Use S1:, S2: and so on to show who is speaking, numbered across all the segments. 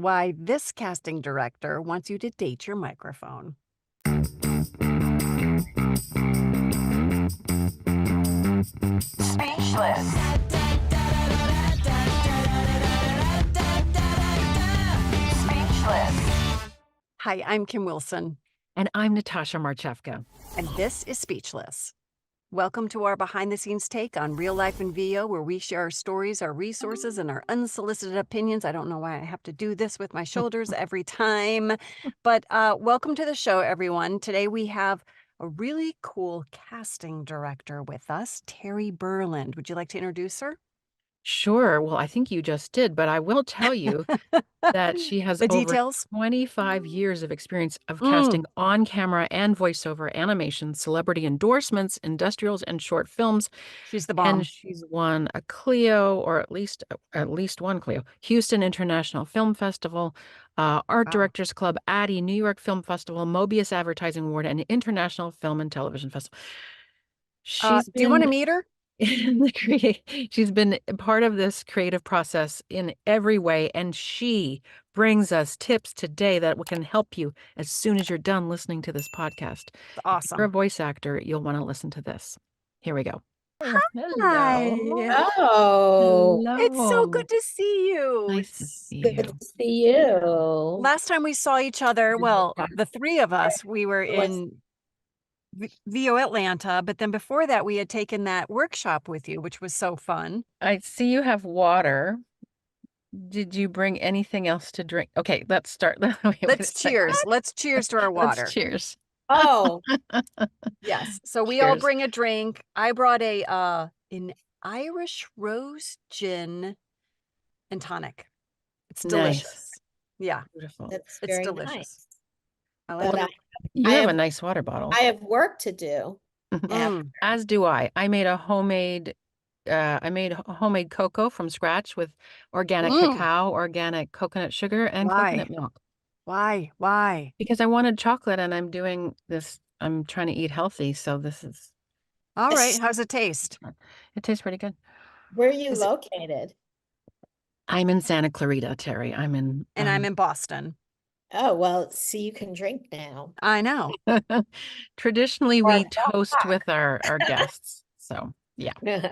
S1: why this casting director wants you to date your microphone.
S2: Speechless. Speechless.
S1: Hi, I'm Kim Wilson,
S3: And I'm Natasha Marchewka.
S1: and this is Speechless. Welcome to our behind-the-scenes take on real life in VO, where we share our stories, our resources, and our unsolicited opinions. I don't know why I have to do this with my shoulders every time, but welcome to the show, everyone. Today we have a really cool casting director with us, Terry Berland. Would you like to introduce her?
S3: Sure. Well, I think you just did, but I will tell you that she has
S1: The
S3: over
S1: details?
S3: 25 years of experience of
S1: Mm.
S3: casting on camera and voiceover animation, celebrity endorsements, industrials, and short films.
S1: She's the bomb.
S3: And she's won a Clio, or at least one Clio, Houston International Film Festival, Art
S1: Wow.
S3: Directors Club, Addy, New York Film Festival, Mobius Advertising Award, and International Film and Television Festival. She's
S1: Do you want to
S3: been
S1: meet her?
S3: she's been part of this creative process in every way, and she brings us tips today that can help you as soon as you're done listening to this podcast.
S1: It's
S3: If you're a
S1: awesome.
S3: voice actor, you'll want to listen to this. Here we go.
S1: Hi.
S4: Oh,
S1: It's so
S3: Hello.
S1: good to see you.
S3: Nice to
S1: It's-
S3: see
S4: good
S3: you.
S4: to see you.
S1: Last time we saw each other, well,
S4: Yeah.
S1: the three of us, we were in VO Atlanta, but then before that, we had taken that workshop with you, which was so fun.
S3: I see you have water. Did you bring anything else to drink? Okay, let's start. Wait a
S1: Let's
S3: second.
S1: cheers. Let's cheers to our water.
S3: Let's cheers.
S4: Oh,
S1: Yes. So we all
S3: Cheers.
S1: bring a drink. I brought an Irish rose gin and tonic. It's
S3: Nice.
S1: delicious. Yeah,
S3: Beautiful.
S4: that's
S1: it's
S4: very
S1: delicious.
S4: nice.
S1: I like
S4: But
S1: it.
S3: You
S4: I
S3: have a
S4: have-
S3: nice water bottle.
S4: I have work to do.
S1: Mm.
S3: As do I. I made homemade cocoa from scratch with organic
S1: Mm.
S3: cacao, organic coconut sugar, and
S1: Why?
S3: coconut milk.
S1: Why? Why?
S3: Because I wanted chocolate, and I'm doing this. I'm trying to eat healthy, so this is.
S1: All right. How's it taste?
S3: It tastes pretty good.
S4: Where are you
S1: Is it-
S4: located?
S3: I'm in Santa Clarita, Terry. I'm in.
S1: And I'm in Boston.
S4: Oh, well, see, you can drink now.
S1: I know.
S3: Traditionally,
S4: Or
S3: we
S4: not.
S3: toast with our guests. So yeah.
S1: Yeah.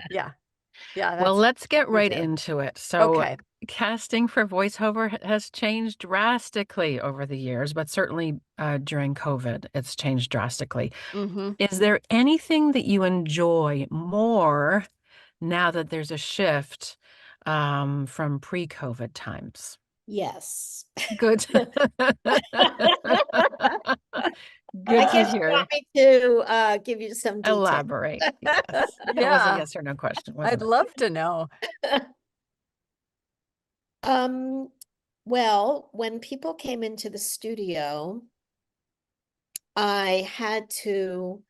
S1: Yeah.
S3: Well,
S1: That's
S3: let's get
S1: we
S3: right
S1: do.
S3: into it. So
S1: Okay.
S3: casting for voiceover has changed drastically over the years, but certainly during COVID, it's changed drastically.
S1: Mm-hmm.
S3: Is there anything that you enjoy more now that there's a shift from pre-COVID times?
S4: Yes.
S3: Good. Good
S4: I
S3: to
S4: guess you
S3: hear.
S4: want me to give you some detail.
S3: Elaborate. Yes. That was a
S1: Yeah.
S3: yes or no question,
S1: I'd
S3: wasn't it?
S1: love to know.
S4: Well, when people came into the studio, I had to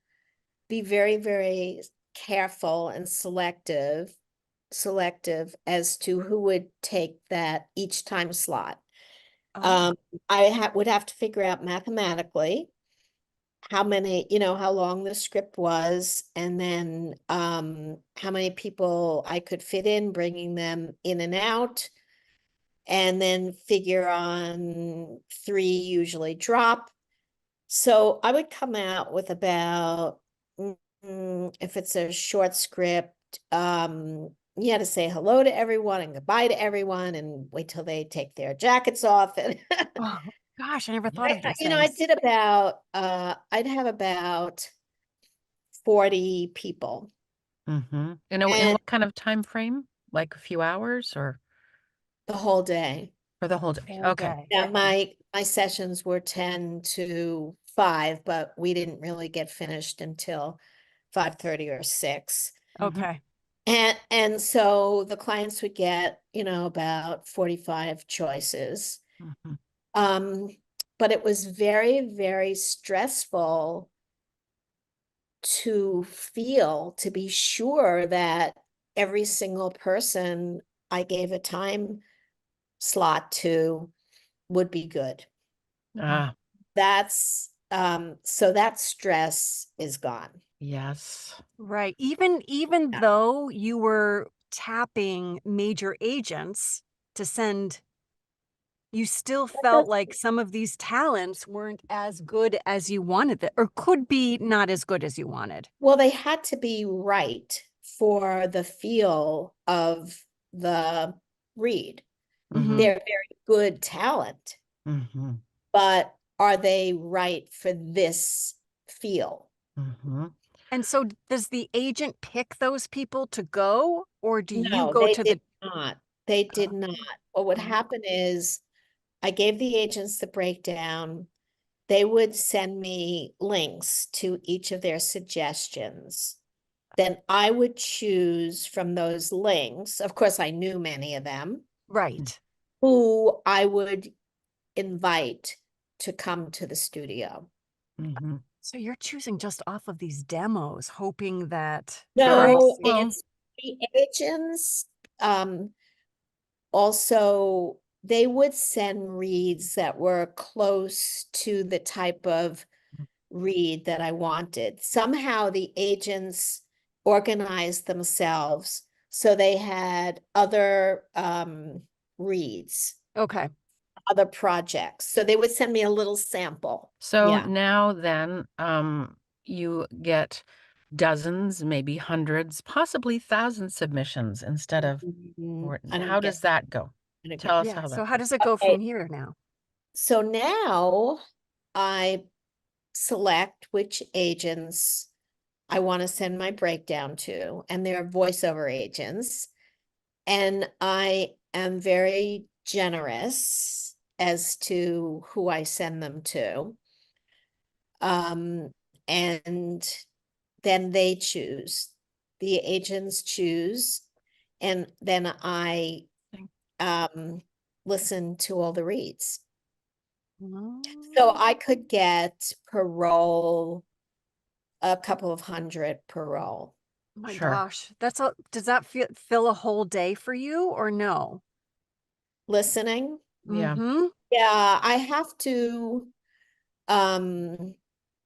S4: be very, very careful and selective as to who would take that each time slot.
S1: Oh,
S4: I would have to figure out mathematically how many, how long the script was, and then how many people I could fit in, bringing them in and out, and then figure on 3 usually drop. So I would come out with about, if it's a short script, you had to say hello to everyone and goodbye to everyone and wait till they take their jackets off. And
S1: oh gosh, I never thought of those
S4: I
S1: things.
S4: did about, I'd have about 40 people.
S3: Mm-hmm. In what kind of time frame? Like a few hours or
S4: The whole day.
S3: for the whole day?
S1: Whole
S3: Okay.
S1: day.
S4: Yeah, my sessions were 10 to 5, but we didn't really get finished until 5:30 or 6.
S1: Okay.
S4: And so the clients would get, about 45 choices.
S3: Mhm.
S4: But it was very, very stressful to be sure that every single person I gave a time slot to would be good.
S3: Ah,
S4: That's so that stress is gone.
S3: yes.
S1: Right. Even
S4: Yeah.
S1: though you were tapping major agents to send you still
S4: That
S1: felt
S4: does-
S1: like some of these talents weren't as good as you wanted them, or could be not as good as you wanted.
S4: Well, they had to be right for the feel of the read.
S1: Mhm.
S4: They're very good talent,
S3: Mm-hmm.
S4: but are they right for this feel?
S3: Mm-hmm.
S1: And so does the agent pick those people to go, or do you
S4: No,
S1: go
S4: they
S1: to
S4: did
S1: the
S4: not. They did not. What would
S1: Oh.
S4: happen is I gave the agents the breakdown. They would send me links to each of their suggestions. Then I would choose from those links. Of course, I knew many of them,
S1: right?
S4: who I would invite to come to the studio.
S3: Mm-hmm.
S1: So you're choosing just off of these demos, hoping that
S3: Correct.
S4: No,
S3: Well,
S4: it's the agents. Also, they would send reads that were close to the type of read that I wanted. Somehow the agents organized themselves so they had other reads,
S1: okay.
S4: other projects. So they would send me a little sample.
S3: so
S4: Yeah.
S3: now then, you get dozens, maybe hundreds, possibly thousands submissions instead of, or
S4: I
S3: how
S4: don't get,
S3: does that go?
S4: I don't get.
S3: Tell us
S1: Yeah.
S3: how
S1: So
S3: that
S1: how
S3: goes.
S1: does it go
S4: Okay.
S1: from here now?
S4: So now I select which agents I want to send my breakdown to, and they're voiceover agents. And I am very generous as to who I send them to. And then they choose, the agents choose, and then I listen to all the reads. So I could get per roll a couple of hundred per roll.
S1: Oh my
S3: Sure.
S1: gosh. That's a, does that fill a whole day for you or no?
S4: Listening.
S3: Yeah.
S1: Mm-hmm.
S4: Yeah, um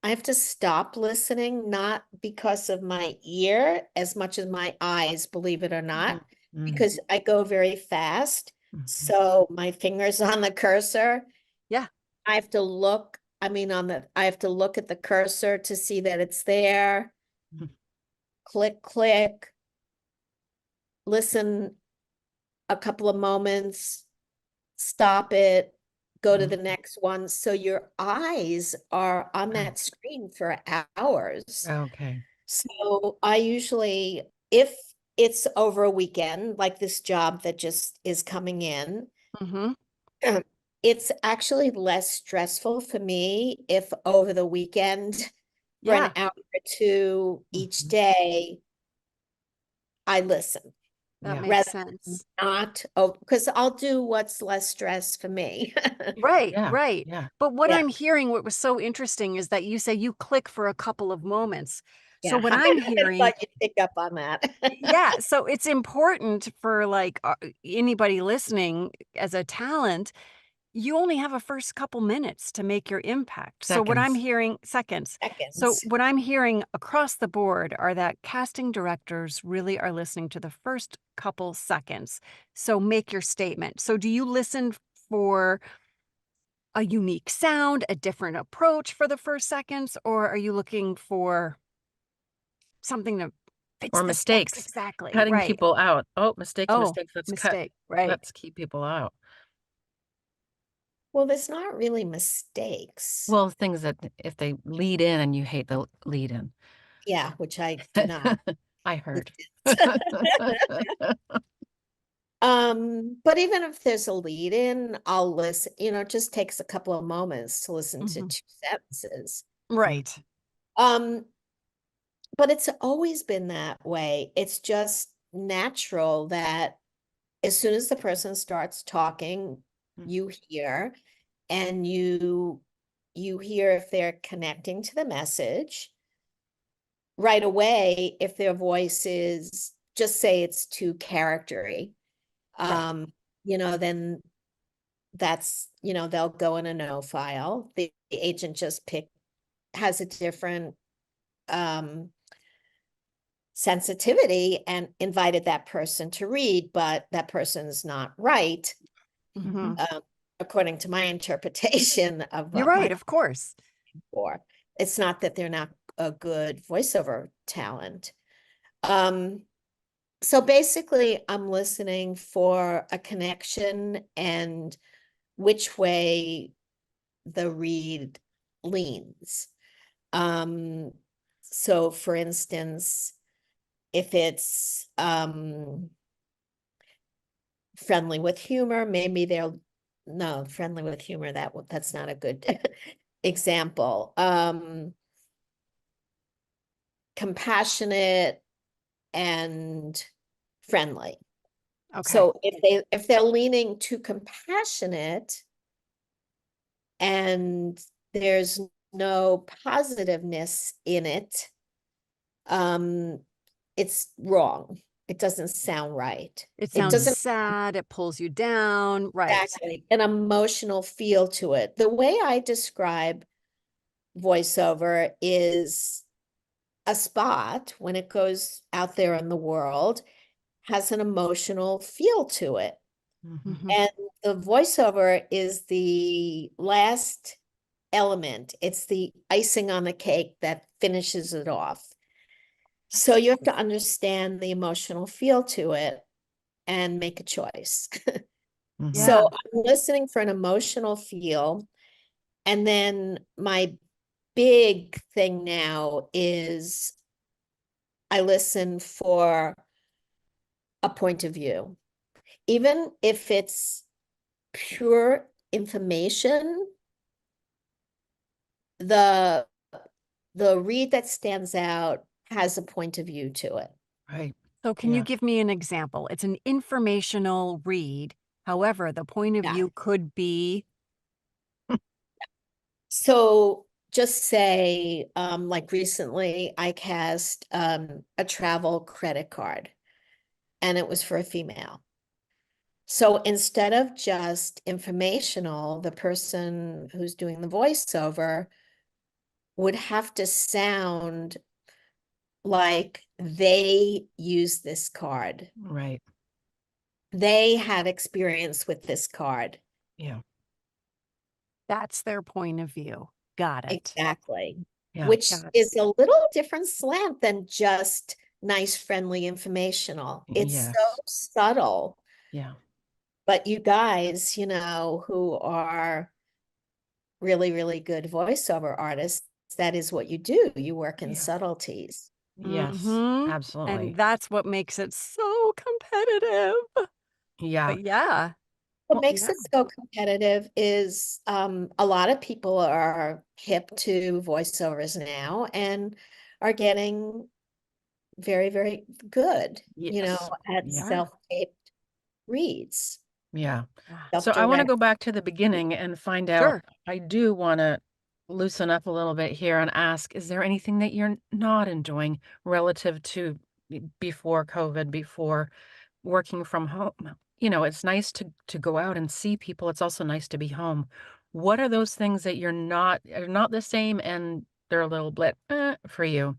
S4: I have to stop listening, not because of my ear as much as my eyes, believe it or not,
S3: Mm-hmm.
S4: because I go very fast.
S3: Mm-hmm.
S4: So my fingers on the cursor,
S1: Yeah.
S4: I have to look, I have to look at the cursor to see that it's there.
S3: Mhm.
S4: Click, click, listen a couple of moments, stop it, go to the next one. So your eyes are on that screen for hours.
S3: Okay.
S4: So I usually, if it's over a weekend, like this job that just is coming in,
S1: Mm-hmm.
S4: it's actually less stressful for me if over the weekend for an
S1: Yeah.
S4: hour or two each
S3: Mhm.
S4: day, I listen.
S1: That
S3: Yeah.
S1: makes
S4: Rather
S1: sense.
S4: not, oh, because I'll do what's less stress for me.
S1: Right,
S3: Yeah.
S1: right.
S3: Yeah.
S1: But what
S4: Yeah,
S1: I'm hearing, what was so interesting is that you say you click for a couple of moments. So
S4: yeah.
S1: what I'm
S4: I
S1: hearing,
S4: thought you'd pick up on that.
S1: yeah, so it's important for like anybody listening as a talent, you only have a first couple minutes to make your impact. So what I'm
S3: Seconds.
S1: hearing, seconds. So
S4: Seconds.
S1: what I'm hearing across the board are that casting directors really are listening to the first couple seconds. So make your statement. So do you listen for a unique sound, a different approach for the first seconds, or are you looking for something that fits
S3: Or
S1: the specs
S3: mistakes.
S1: exactly?
S3: Cutting
S1: Right.
S3: people out. Oh, mistakes,
S1: Oh,
S3: mistakes. Let's cut.
S1: mistake. Right.
S3: Let's keep people out.
S4: Well, there's not really mistakes.
S3: Well, things that if they lead in and you hate the lead in.
S4: Yeah, which I do not.
S3: I heard.
S4: But even if there's a lead in, I'll listen, it just takes a couple of moments to listen to
S1: Mhm.
S4: 2 sentences.
S1: Right.
S4: Um, but it's always been that way. It's just natural that as soon as the person starts talking, you hear, and you hear if they're connecting to the message right away. If their voice is, just say it's too charactery,
S1: Right.
S4: then that's, they'll go in a no file. The agent just has a different sensitivity and invited that person to read, but that person's not right.
S1: Mhm.
S4: according to my interpretation of
S1: You're
S4: what
S1: right,
S4: my
S1: of course.
S4: for. It's not that they're not a good voiceover talent. So basically, I'm listening for a connection and which way the read leans. So for instance, if it's friendly with humor, maybe they'll no, friendly with humor, that's not a good example. Compassionate and friendly.
S1: Okay.
S4: So if they're leaning too compassionate and there's no positiveness in it, it's wrong. It doesn't sound right.
S1: It
S4: It
S1: sounds
S4: doesn't
S1: sad, it pulls you down, right.
S4: exactly an emotional feel to it. The way I describe voiceover is a spot when it goes out there in the world has an emotional feel to it.
S1: Mhm.
S4: And the voiceover is the last element. It's the icing on the cake that finishes it off. So you have to understand the emotional feel to it and make a choice.
S3: Mhm.
S1: Yeah.
S4: So I'm listening for an emotional feel. And then my big thing now is I listen for a point of view. Even if it's pure information, the read that stands out has a point of view to it.
S3: Right.
S1: So can you
S3: Yeah.
S1: give me an example? It's an informational read. However, the point of
S4: Yeah.
S1: view could be
S4: So just say, like recently I cast a travel credit card and it was for a female. So instead of just informational, the person who's doing the voiceover would have to sound like they use this card.
S3: Right.
S4: They had experience with this card.
S3: Yeah.
S1: that's their point of view. Got it.
S4: Exactly.
S3: Yeah.
S4: Which
S1: Got it.
S4: is a little different slant than just nice, friendly, informational. It's so
S3: Yes.
S4: subtle.
S3: Yeah.
S4: But you guys, who are really, really good voiceover artists, that is what you do. You work in
S3: Yeah.
S4: subtleties.
S3: Yes.
S1: Mhm.
S3: Absolutely.
S1: And that's what makes it so competitive.
S3: Yeah.
S1: But yeah.
S4: What
S3: Well,
S4: makes
S1: Yeah.
S4: it so competitive is a lot of people are hip to voiceovers now and are getting very, very good,
S3: yes.
S4: at
S3: Yeah.
S4: self-taped reads,
S3: Yeah.
S1: Yeah.
S3: So I want to
S4: self-direct.
S3: go back to the beginning and find out.
S1: Sure.
S3: I do want to loosen up a little bit here and ask, is there anything that you're not enjoying relative to before COVID, before working from home? It's nice to go out and see people. It's also nice to be home. What are those things that are not the same and they're a little bit for you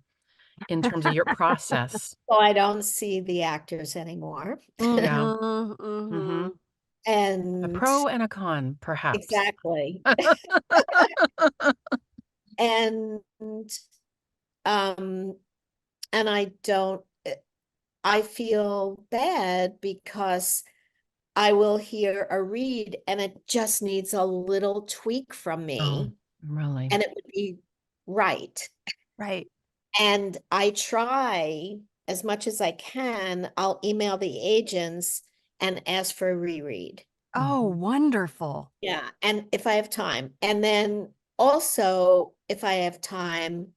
S3: in terms of your process?
S4: So I don't see the actors anymore.
S3: Yeah.
S1: Mhm.
S3: Mm-hmm.
S1: Mhm.
S3: A
S4: And
S3: pro and a con, perhaps.
S4: exactly. And um and I feel bad because I will hear a read and it just needs a little tweak from
S3: Oh,
S4: me
S3: really?
S4: and it would be right.
S1: Right.
S4: And I try as much as I can, I'll email the agents and ask for a reread.
S1: Oh,
S3: Mhm.
S1: wonderful.
S4: Yeah. And if I have time. And then also, if I have time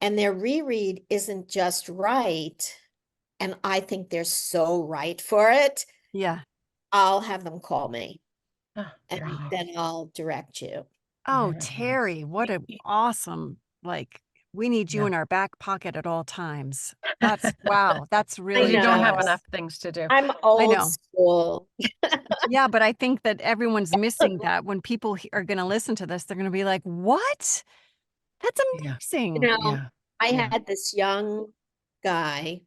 S4: and their reread isn't just right, and I think they're so right for it,
S1: Yeah.
S4: I'll have them call me
S3: Ah,
S4: and
S3: very nice.
S4: then I'll direct you.
S1: Oh,
S3: Very nice.
S1: Terry, what an awesome, like, we need you
S3: Yeah.
S1: in our back pocket at all times. That's wow, that's
S4: I
S3: Well,
S1: really
S3: you don't have
S4: know.
S1: generous.
S3: enough things to do.
S4: I'm
S1: I
S4: old
S1: know.
S4: school.
S1: Yeah, but I think that everyone's missing that. When people are gonna listen to this, they're gonna be like, "What? That's
S3: Yeah.
S1: amazing."
S3: Yeah.
S4: I
S3: Yeah.
S4: had this young guy,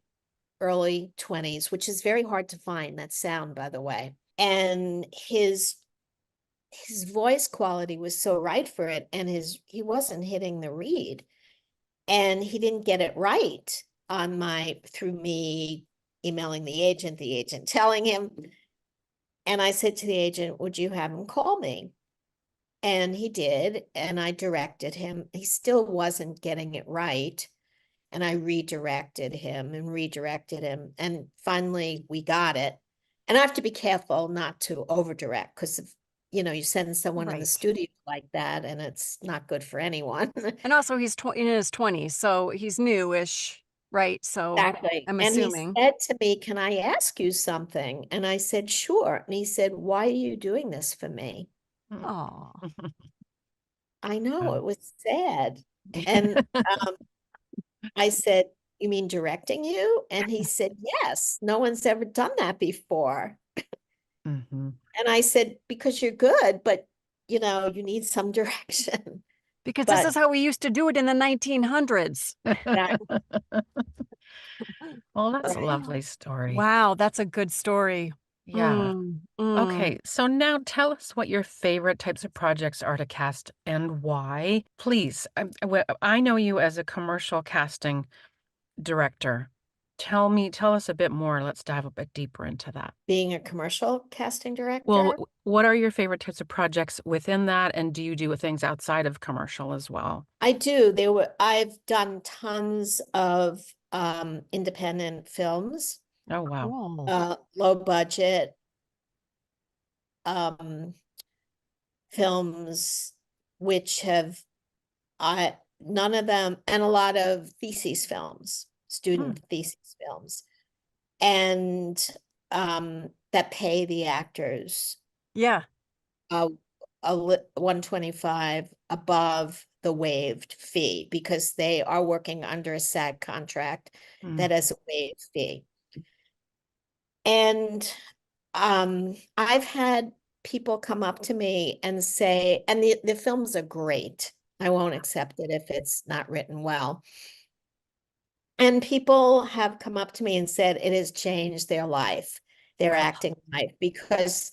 S4: early 20s, which is very hard to find that sound, by the way. And his his voice quality was so right for it, and he wasn't hitting the read, and he didn't get it right through me emailing the agent telling him. And I said to the agent, would you have him call me? And he did, and I directed him. He still wasn't getting it right. And I redirected him, and finally we got it. And I have to be careful not to over direct, because if you send someone in the
S1: Right.
S4: studio like that, and it's not good for anyone.
S1: And also he's in his 20s, so he's newish, right? So
S4: Exactly.
S1: I'm
S4: And he
S1: assuming.
S4: said to me, can I ask you something? And I said, sure. And he said, why are you doing this for me?
S1: Oh,
S4: I know,
S3: Wow.
S4: it was sad. And I said, you mean directing you? And he said, yes, no one's ever done that before.
S3: Mhm.
S4: And I said, because you're good, but you need some direction.
S1: because this is
S4: But
S1: how we used to do it in the 1900s.
S4: that,
S3: Well, that's a
S4: right.
S3: lovely story.
S1: Wow, that's a good story.
S3: Yeah.
S1: Mm.
S3: Okay, so now tell us what your favorite types of projects are to cast and why. Please, I know you as a commercial casting director. Tell us a bit more. Let's dive a bit deeper into that.
S4: Being a commercial casting
S3: Well,
S4: director,
S3: what are your favorite types of projects within that, and do you do things outside of commercial as well?
S4: I do. I've done tons of independent films,
S3: Oh, wow.
S1: Cool.
S4: low budget um films, which have none of them, and a lot of thesis films,
S3: Hmm.
S4: student thesis films, and that pay the actors
S1: Yeah.
S4: uh, 125 above the waived fee, because they are working under a SAG contract
S3: Mm.
S4: that has a waived fee. And I've had people come up to me and say, and the films are great. I won't accept it if it's not written well. And people have come up to me and said it has changed their life, their
S1: Wow.
S4: acting life, because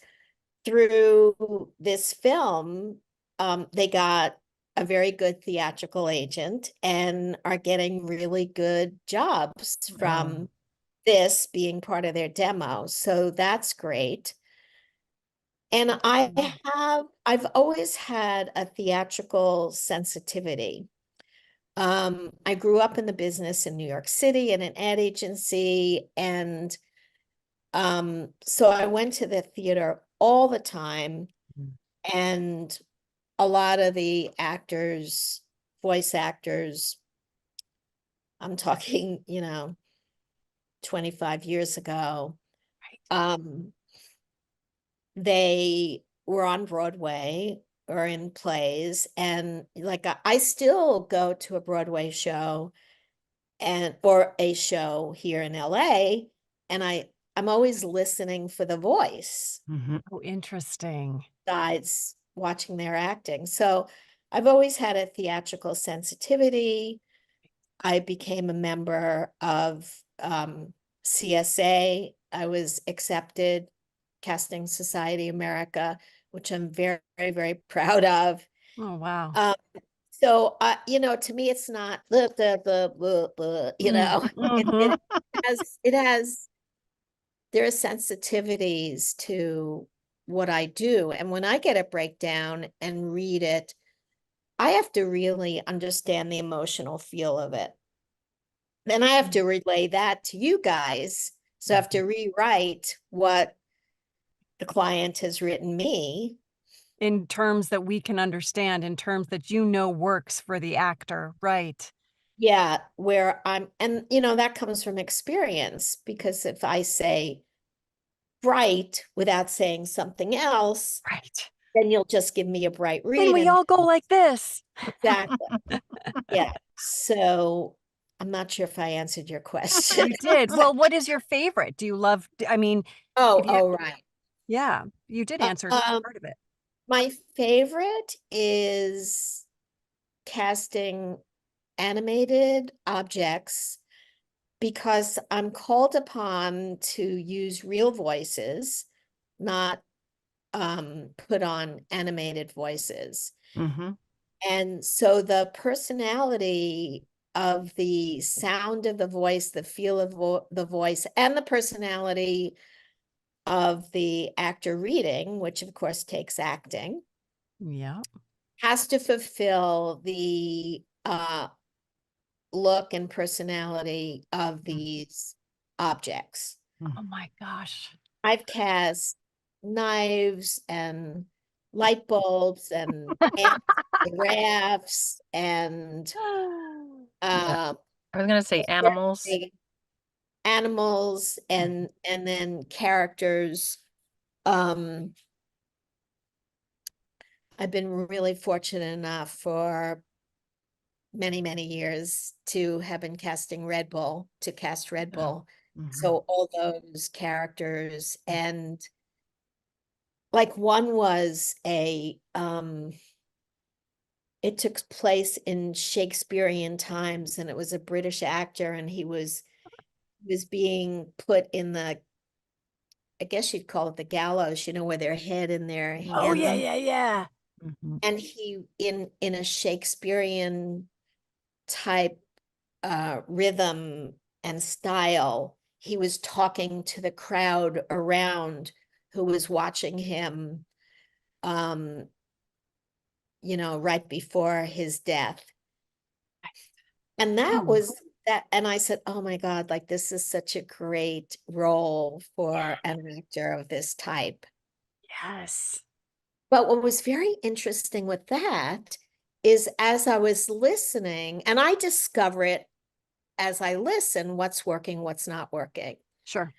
S4: through this film, they got a very good theatrical agent and are getting really good jobs from this being part of their demo. So that's great. And I've always had a theatrical sensitivity. I grew up in the business in New York City in an ad agency. And so I went to the theater all the time.
S3: Mm.
S4: And a lot of the actors, voice actors, I'm talking, 25 years ago, um, they were on Broadway or in plays. And like I still go to a Broadway show or a show here in LA, and I'm always listening for the voice
S3: Mhm.
S1: Oh, interesting.
S4: besides watching their acting. So I've always had a theatrical sensitivity. I became a member of CSA. I was accepted, Casting Society America, which I'm very, very, very proud of.
S1: Oh, wow.
S4: So, to me, it's not the,
S1: Mm-hmm.
S4: it has, there are sensitivities to what I do. And when I get a breakdown and read it, I have to really understand the emotional feel of it. Then I have to relay that to you guys. So I have to rewrite what the client has written me.
S1: In terms that we can understand, in terms that works for the actor, right?
S4: Yeah, and that comes from experience, because if I say bright without saying something else,
S1: Right.
S4: then you'll just give me a bright
S1: Then
S4: read.
S1: we
S4: And
S1: all go like this.
S4: exactly. Yeah. So I'm not sure if I answered your question.
S1: You did. Well, what is your favorite? Do you love, I mean, if you,
S4: Oh, right.
S1: yeah, you did answer
S4: Um,
S1: part of it.
S4: my favorite is casting animated objects, because I'm called upon to use real voices, not put on animated voices.
S3: Mm-hmm.
S4: And so the personality of the sound of the voice, the feel of the voice, and the personality of the actor reading, which of course takes acting,
S1: Yeah.
S4: has to fulfill the look and personality of these objects.
S1: Oh my gosh.
S4: I've cast knives and light bulbs and giraffes and
S3: Yeah.
S4: um,
S3: I was gonna say animals.
S4: animals and then characters. Um, I've been really fortunate enough for many years to have been casting Red Bull, to cast Red
S3: Yeah.
S4: Bull.
S3: Mhm.
S4: So all those characters, and like one was it took place in Shakespearean times, and it was a British actor, and he was being put in the, I guess you'd call it the gallows, where their head and their
S1: Oh
S4: hands.
S1: yeah, yeah, yeah.
S3: Mhm.
S4: And he in a Shakespearean type rhythm and style, he was talking to the crowd around who was watching him, um, right before his death. And that
S1: Hmm.
S4: was that. And I said, oh my God, like this is such a great role for an actor of this type.
S1: Yes.
S4: But what was very interesting with that is as I was listening, and I discover it as I listen, what's working, what's not working.
S1: Sure.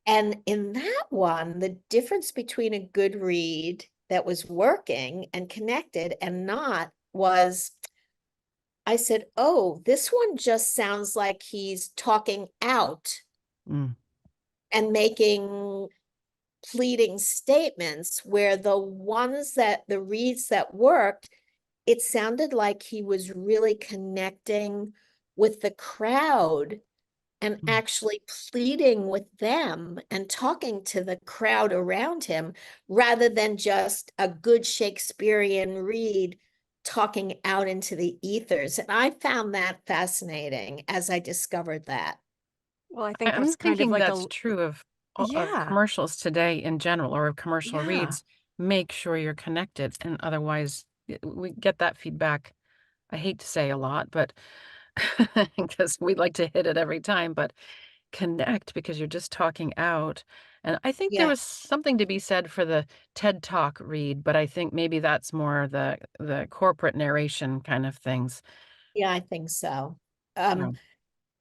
S4: And in that one, the difference between a good read that was working and connected and not was, I said, oh, this one just sounds like he's talking out
S3: Mm.
S4: and making pleading statements, where the reads that worked, it sounded like he was really connecting with the crowd and
S3: Mm.
S4: actually pleading with them and talking to the crowd around him, rather than just a good Shakespearean read talking out into the ethers. And I found that fascinating as I discovered that.
S1: Well, I think
S3: I'm
S1: that's kind of
S3: thinking
S1: like
S3: that's true of
S1: yeah,
S3: commercials today in general, or of commercial
S1: yeah.
S3: reads. Make sure you're connected, and otherwise we get that feedback. I hate to say a lot, but because we like to hit it every time, but connect because you're just talking out. And I think there
S4: Yeah,
S3: was something to be said for the TED Talk read, but I think maybe that's more the corporate narration kind of things.
S4: yeah, I think so.
S3: Yeah.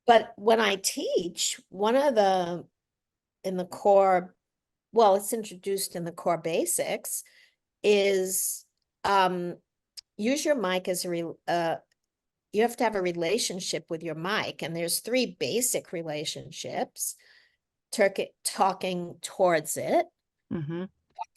S4: But when I teach, one of the in the core, well, it's introduced in the core basics, is use your mic as you have to have a relationship with your mic, and there's three basic relationships: talking towards it,
S3: Mm-hmm.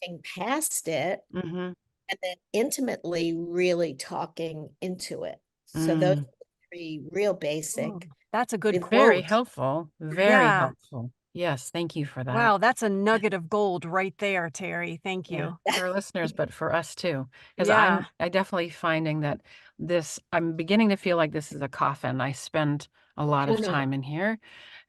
S4: talking past it,
S3: Mm-hmm.
S4: and then intimately really talking into it. So those
S3: Mm.
S4: are the three real
S1: Oh,
S4: basic.
S1: that's a good
S3: Very
S1: quote.
S3: helpful. Very
S1: Yeah.
S3: helpful. Yes, thank you for that.
S1: Wow, that's a nugget of gold right there, Terry. Thank
S3: Yeah,
S1: you.
S3: for our listeners, but for us too, because
S1: Yeah.
S3: I definitely finding that I'm beginning to feel like this is a coffin. I spend a lot
S4: Oh
S3: of
S4: no.
S3: time in here,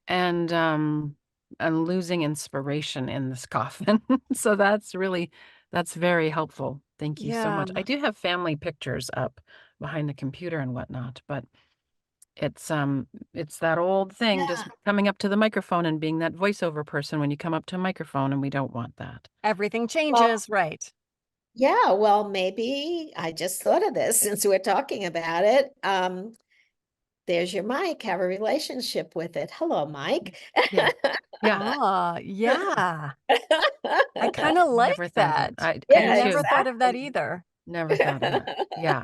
S3: and I'm losing inspiration in this coffin. So that's very helpful. Thank you so
S1: Yeah.
S3: much. I do have family pictures up behind the computer and whatnot, but it's that old thing, just
S4: Yeah.
S3: coming up to the microphone and being that voiceover person when you come up to a microphone, and we don't want that.
S1: Everything
S4: Well,
S1: changes, right?
S4: yeah, well, maybe I just thought of this since we're talking about it. There's your mic. Have a relationship with it. Hello, Mike.
S3: Yeah. Yeah.
S1: Ah, yeah. I kind of like
S3: Never thought of
S1: that.
S3: I
S1: I
S3: do
S4: Yeah,
S1: never
S3: too.
S1: thought of that
S4: exactly.
S1: either.
S3: Never thought of that. Yeah.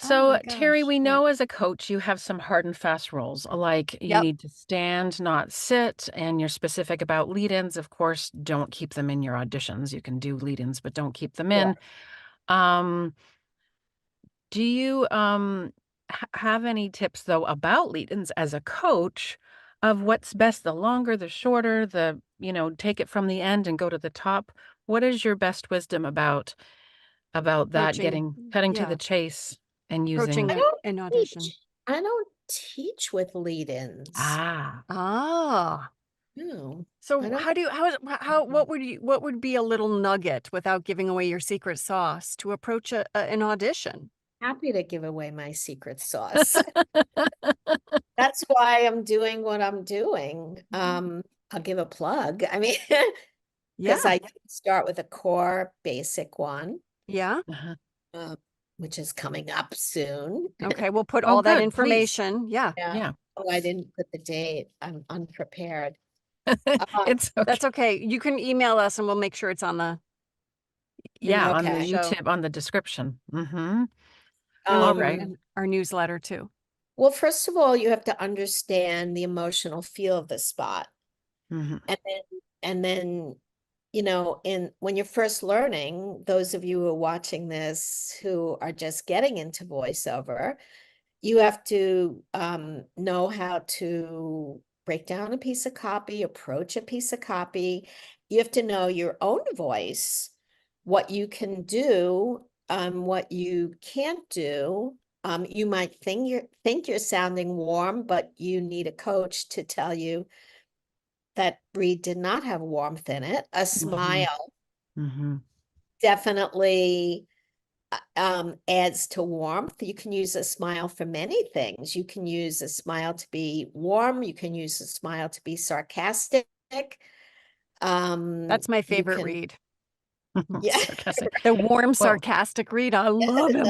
S1: Oh my
S3: So, Terry,
S1: gosh.
S3: we
S1: Yeah.
S3: know as a coach you have some hard and fast rules, like you
S1: Yep.
S3: need to stand, not sit, and you're specific about lead-ins. Of course, don't keep them in your auditions. You can do lead-ins, but don't keep them in.
S4: Sure.
S3: Um, do you have any tips though about lead-ins as a coach of what's best, the longer, the shorter, take it from the end and go to the top? What is your best wisdom about that,
S1: Approaching,
S3: cutting to
S1: yeah,
S3: the chase and
S1: approaching
S3: using
S4: I
S1: an,
S4: don't
S1: an audition.
S4: I don't teach with lead-ins.
S3: ah,
S1: Ah.
S4: No, I
S1: So
S4: don't.
S1: what would be a little nugget without giving away your secret sauce to approach an audition?
S4: Happy to give away my secret sauce. That's why I'm doing what I'm doing. I'll give a plug. I mean,
S1: Yeah,
S4: because I start with a core basic one,
S1: yeah.
S3: uh-huh.
S4: uh, which is coming up soon.
S1: Okay, we'll put
S3: Oh,
S1: all that
S3: good, please.
S1: information. Yeah,
S4: Yeah.
S3: Yeah.
S4: Oh, I didn't put the date. I'm unprepared.
S3: It's okay.
S1: that's okay. You can email us and we'll make sure it's on the
S3: Yeah, on the
S4: Okay.
S1: show.
S3: YouTube, on the description. Mm-hmm.
S1: And we'll
S3: All
S1: put it
S3: right.
S1: in our newsletter too.
S4: Well, first of all, you have to understand the emotional feel of the spot.
S3: Mm-hmm.
S4: And then, when you're first learning, those of you who are watching this who are just getting into voiceover, you have to know how to break down a piece of copy, approach a piece of copy. You have to know your own voice, what you can do, what you can't do. You might think you're sounding warm, but you need a coach to tell you that read did not have warmth in it. A
S3: Mm-hmm.
S4: smile
S3: Mm-hmm.
S4: definitely adds to warmth. You can use a smile for many things. You can use a smile to be warm. You can use a smile to be sarcastic.
S1: That's my
S4: You
S1: favorite
S4: can,
S1: read.
S4: yeah.
S3: Sarcastic.
S1: The warm,
S3: Well,
S1: sarcastic read. I love him.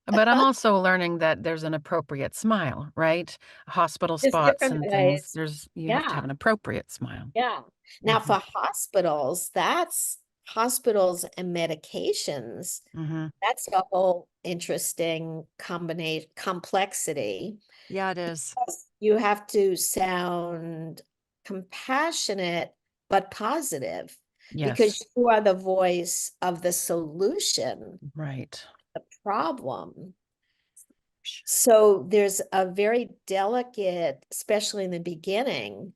S3: but I'm also learning that there's an appropriate smile, right? Hospital
S4: There's
S3: spots
S4: different
S3: and things.
S4: ways.
S3: You have to
S4: Yeah.
S3: have an appropriate smile.
S4: Yeah. Now
S3: Mm-hmm.
S4: for hospitals, that's hospitals and medications.
S3: Mm-hmm.
S4: That's a whole interesting combination complexity.
S1: Yeah, it is.
S4: You have to sound compassionate but positive because
S3: Yes.
S4: you are the voice of the solution,
S3: Right.
S4: the problem. So there's a very delicate, especially in the beginning.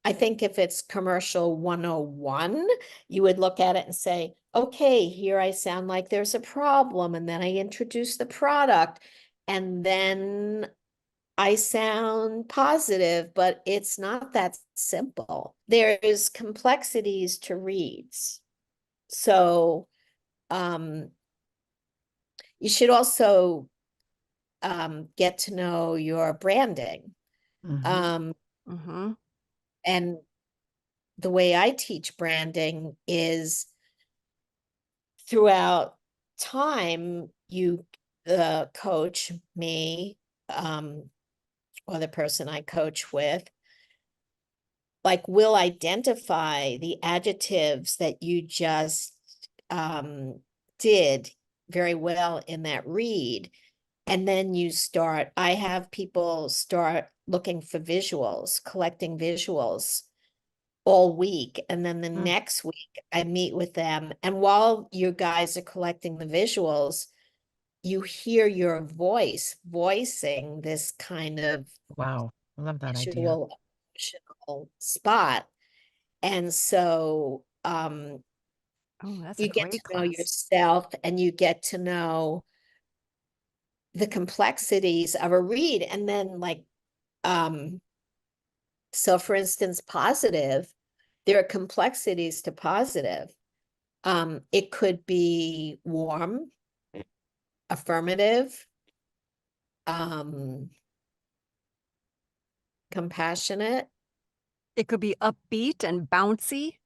S4: I think if it's commercial 101, you would look at it and say, okay, here I sound like there's a problem. And then I introduce the product. And then I sound positive, but it's not that simple. There's complexities to reads. So you should also get to know your branding.
S3: Mm-hmm.
S1: Mm-hmm.
S4: And the way I teach branding is throughout time, you, the coach, me, or the person I coach with, like will identify the adjectives that you just did very well in that read. And then I have people start looking for visuals, collecting visuals all week. And then the next week I meet with them. And while you guys are collecting the visuals, you hear your voice voicing this kind of
S3: Wow. I love that idea.
S4: visual emotional spot. And so
S1: Oh, that's a
S4: you get to
S1: great
S4: know
S1: class.
S4: yourself and you get to know the complexities of a read. And then so for instance, positive, there are complexities to positive. It could be warm, affirmative, compassionate,
S1: It could be upbeat and bouncy.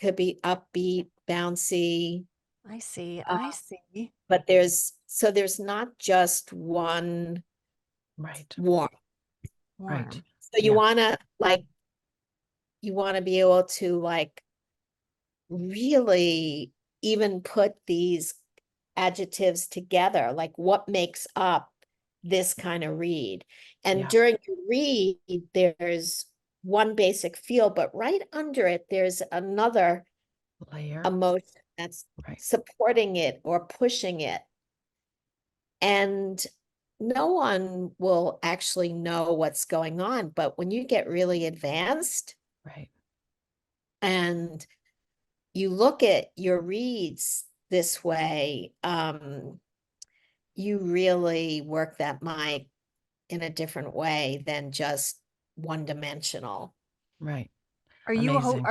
S4: could be upbeat, bouncy.
S1: I see. I see.
S4: But there's not just one
S3: Right.
S4: warm.
S3: Right.
S1: Warm.
S4: So you want to be able to really even put these adjectives together, like what makes up this kind of read. And
S3: Yeah.
S4: during the read, there's one basic feel, but right under it, there's another
S3: Layer.
S4: emotion that's
S3: Right.
S4: supporting it or pushing it. And no one will actually know what's going on. But when you get really advanced
S3: Right.
S4: and you look at your reads this way, you really work that mic in a different way than just one-dimensional.
S3: Right.
S1: Are you
S3: Amazing.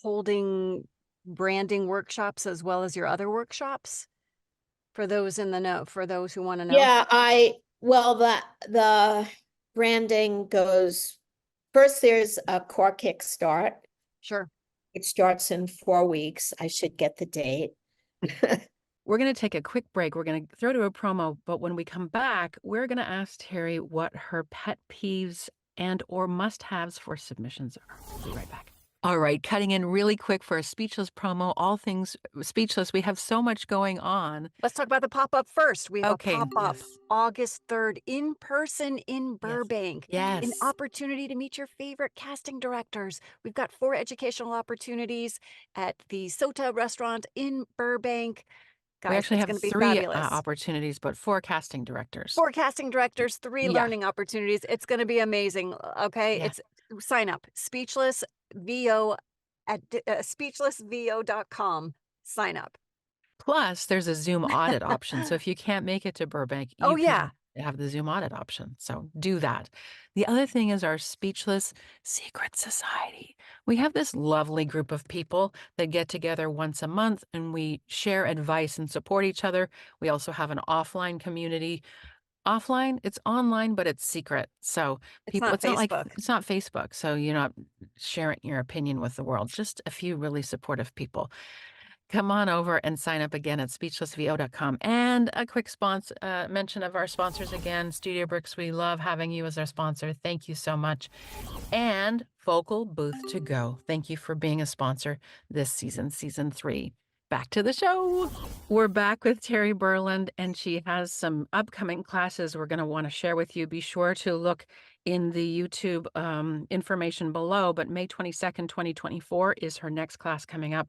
S1: holding branding workshops as well as your other workshops? For those in the know, for those who want to know?
S4: Yeah, well, the branding goes, first there's a core kickstart.
S1: Sure.
S4: It starts in 4 weeks. I should get the date.
S3: We're going to take a quick break. We're going to throw to a promo, but when we come back, we're going to ask Terry what her pet peeves and or must-haves for submissions are. We'll be right back. All right, cutting in really quick for a Speechless promo, all things Speechless. We have so much going on.
S1: Let's talk about the pop-up first. We have
S3: Okay,
S1: a pop-up
S3: yes.
S1: August 3rd in person in Burbank.
S3: Yes.
S1: An opportunity to meet your favorite casting directors. We've got 4 educational opportunities at the Sota restaurant in Burbank. Guys,
S3: We actually
S1: it's
S3: have
S1: going to be
S3: 3
S1: fabulous.
S3: opportunities, but 4 casting directors.
S1: 4 casting directors, 3
S3: Yeah.
S1: learning opportunities. It's going to be amazing. Okay,
S3: Yeah.
S1: it's sign up Speechless VO at speechlessvo.com. Sign up.
S3: Plus, there's a Zoom audit option. So if you can't make it to Burbank, you
S1: Oh,
S3: can
S1: yeah.
S3: have the Zoom audit option. So do that. The other thing is our Speechless Secret Society. We have this lovely group of people that get together once a month and we share advice and support each other. We also have an offline community. Offline, it's online, but it's secret. So
S1: It's not
S3: it's not like
S1: Facebook.
S3: it's not Facebook. So you're not sharing your opinion with the world. Just a few really supportive people. Come on over and sign up again at speechlessvo.com. And a quick mention of our sponsors again, StudioBricks. We love having you as our sponsor. Thank you so much. And Vocal Booth to Go. Thank you for being a sponsor this season, season 3. Back to the show. We're back with Terry Berland, and she has some upcoming classes we're going to want to share with you. Be sure to look in the YouTube information below, but May 22nd, 2024 is her next class coming up.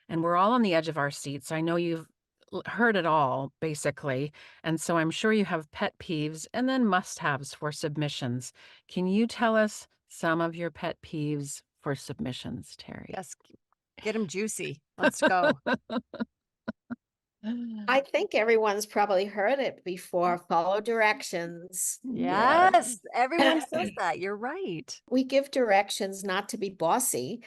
S3: And we're all on the edge of our seats. I know you've heard it all, basically. And so I'm sure you have pet peeves and then must-haves for submissions. Can you tell us some of your pet peeves for submissions, Terry?
S1: Yes, get them juicy. Let's go.
S4: I think everyone's probably heard it before. Follow directions.
S1: Yes, everyone says that. You're right.
S4: We give directions not to be bossy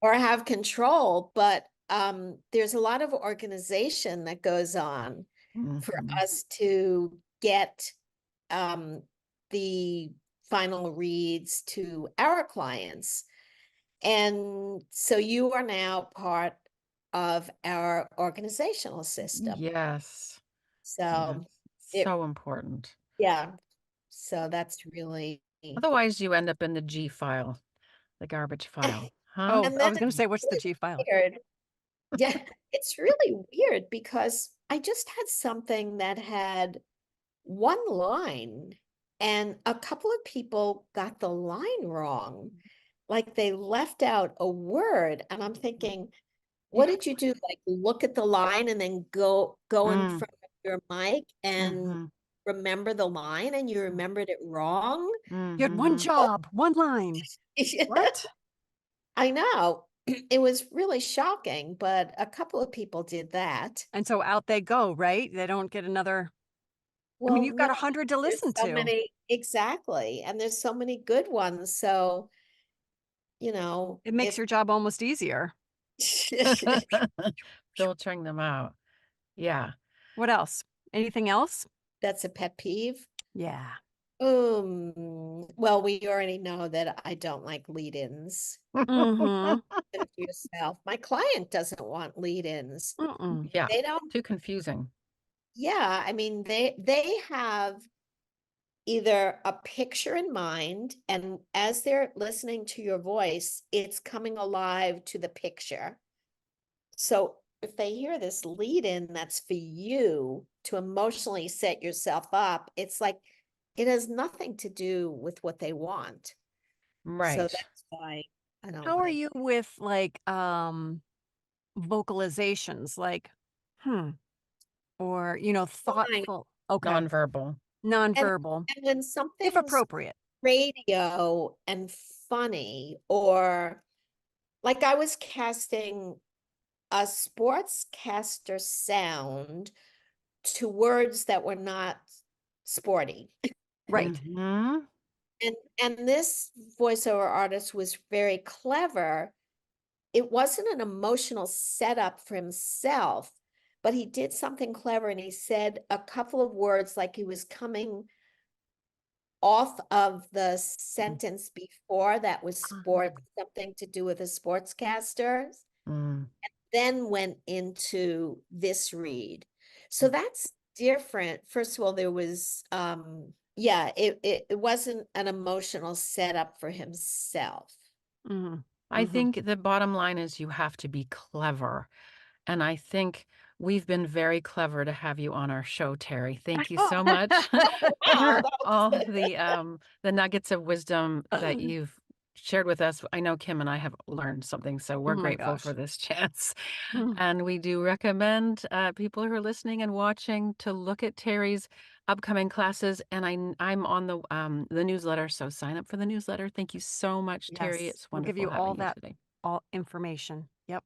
S4: or have control, but there's a lot of organization that goes on for
S3: Mhm.
S4: us to get the final reads to our clients. And so you are now part of our organizational system.
S3: Yes.
S4: So
S3: Yes. So important.
S4: yeah, so that's really,
S3: Otherwise, you end up in the G file, the garbage file. Huh?
S1: Oh,
S4: and
S1: I
S4: then
S1: was going to
S4: it's
S1: say, what's the
S4: really
S1: G file?
S4: weird. Yeah, it's really weird because I just had something that had 1 line and a couple of people got the line wrong. Like they left out a word and I'm thinking, what did you do? Like look at the line and then go in
S3: Mm.
S4: front of your mic and
S3: Mhm.
S4: remember the line and you remembered it wrong?
S1: You had 1
S3: Mhm.
S1: job, 1 line. What?
S4: I know. It was really shocking, but a couple of people did that.
S1: And so out they go, right? They don't get another. I mean,
S4: Well,
S1: you've
S4: no,
S1: got 100 to
S4: there's
S1: listen
S4: so
S1: to.
S4: many, exactly. And there's so many good ones. So, you know,
S1: It makes
S4: if
S1: your job almost easier.
S3: Filtering them out. Yeah.
S1: What else? Anything else?
S4: that's a pet peeve.
S1: Yeah.
S4: Well, we already know that I don't like lead-ins.
S1: Mm-hmm.
S4: Finish yourself. My client doesn't want lead-ins.
S1: Mm-mm.
S3: Yeah.
S4: They don't,
S3: Too confusing.
S4: yeah, I mean, they have either a picture in mind, and as they're listening to your voice, it's coming alive to the picture. So if they hear this lead-in that's for you to emotionally set yourself up, it's like it has nothing to do with what they want. So
S3: Right.
S4: that's why I don't
S1: How are
S4: like.
S1: you with like vocalizations like or
S4: Fine.
S1: thoughtful, okay,
S3: Nonverbal.
S4: And
S1: nonverbal,
S4: and when
S1: if
S4: something's
S1: appropriate.
S4: radio and funny, or like I was casting a sportscaster sound to words that were not sporty.
S1: Right.
S3: Mhm.
S4: And this voiceover artist was very clever. It wasn't an emotional setup for himself, but he did something clever, and he said a couple of words like he was coming off of the sentence before that was something to do with the sportscasters,
S3: Mm.
S4: then went into this read. So that's different. First of all, there was yeah, it wasn't an emotional setup for himself.
S1: Mhm.
S3: I
S1: Mhm.
S3: think the bottom line is you have to be clever. And I think we've been very clever to have you on our show, Terry. Thank you so much
S4: Wow,
S3: for
S4: that
S3: all
S4: was
S3: the nuggets of wisdom that you've shared with us. I know Kim and I have learned something, so
S1: Oh
S3: we're
S1: my
S3: grateful for
S1: gosh.
S3: this chance.
S1: Mm.
S3: And we do recommend people who are listening and watching to look at Terry's upcoming classes. And I'm on the newsletter, so sign up for the newsletter. Thank you so much, Terry.
S1: Yes.
S3: It's
S1: We'll give
S3: wonderful
S1: you all
S3: having you
S1: that
S3: today.
S1: all information. Yep.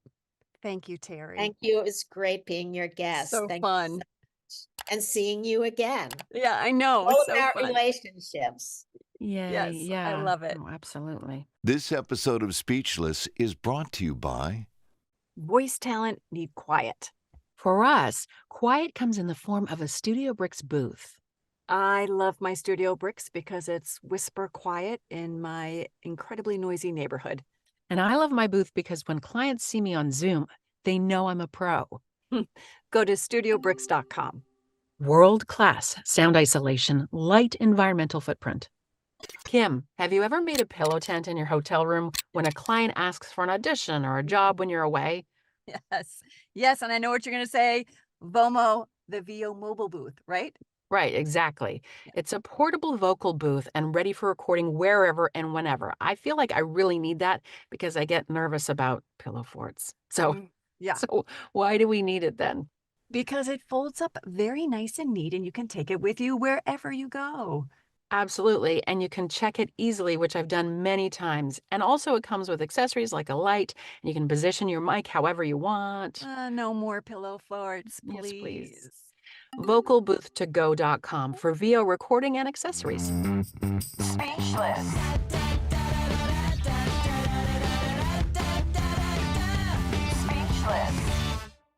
S1: Thank you, Terry.
S4: Thank you. It was great being your guest.
S1: So
S4: Thank you so
S1: fun.
S4: much. And seeing you again.
S1: Yeah, I know.
S4: All
S1: So
S4: about
S1: fun.
S4: relationships.
S3: Yay,
S1: Yes, I
S3: yeah.
S1: love it.
S3: Oh, absolutely.
S2: This episode of Speechless is brought to you by
S1: Voice talent need quiet.
S3: For us, quiet comes in the form of a StudioBricks booth.
S1: I love my StudioBricks because it's whisper quiet in my incredibly noisy neighborhood.
S3: And I love my booth because when clients see me on Zoom, they know I'm a pro.
S1: Go to StudioBricks.com.
S3: World-class sound isolation, light environmental footprint. Kim, have you ever made a pillow tent in your hotel room when a client asks for an audition or a job when you're away?
S1: Yes. Yes, and I know what you're going to say. VOMO, the VO mobile booth, right?
S3: Right, exactly. It's a portable vocal booth and ready for recording wherever and whenever. I feel like I really need that because I get nervous about pillow forts. So,
S1: Yeah.
S3: so why do we need it then?
S1: Because it folds up very nice and neat, and you can take it with you wherever you go.
S3: Absolutely. And you can check it easily, which I've done many times. And also it comes with accessories like a light, and you can position your mic however you want.
S1: No more pillow forts,
S3: Yes, please.
S1: please.
S3: Vocalbooth2go.com for VO recording and accessories.
S5: Speechless.